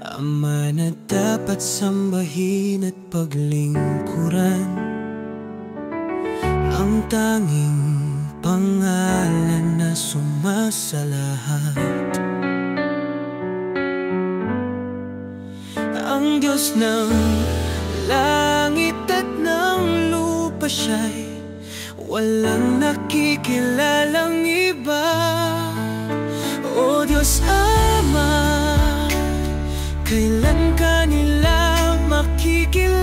Ama na dapat sambahin at paglingkuran, ang tanging pangalan na sumasalahat. Ang Diyos ng langit at ng lupa, siya'y walang nakikilalang iba. O Diyos Ama, kailan ka nila makikilala?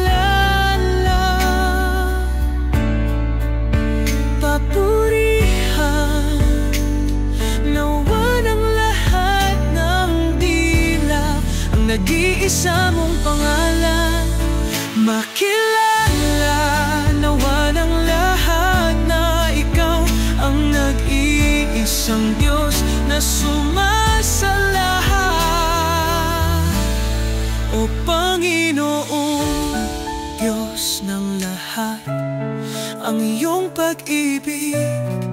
Papurihan nawa ng lahat ng dila ang nag-iisa mong pangalan. Makilala nawa ng lahat na ikaw ang nag-iisang Diyos na sumasalahat. O Panginoong Diyos ng lahat, ang iyong pag-ibig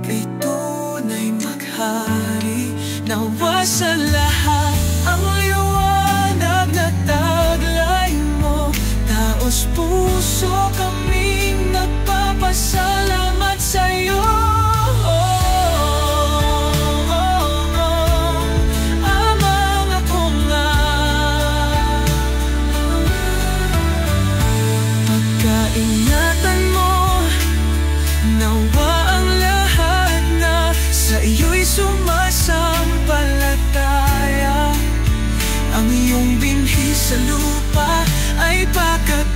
ay tunay maghari. Nawa sa lahat ang liwanag na taglay mo, taos puso kaming nagpapasalamat sa'yo. Ingatan mo nawa ang lahat na sa iyo'y sumasampalataya. Ang iyong binhi sa lupa ay pagkat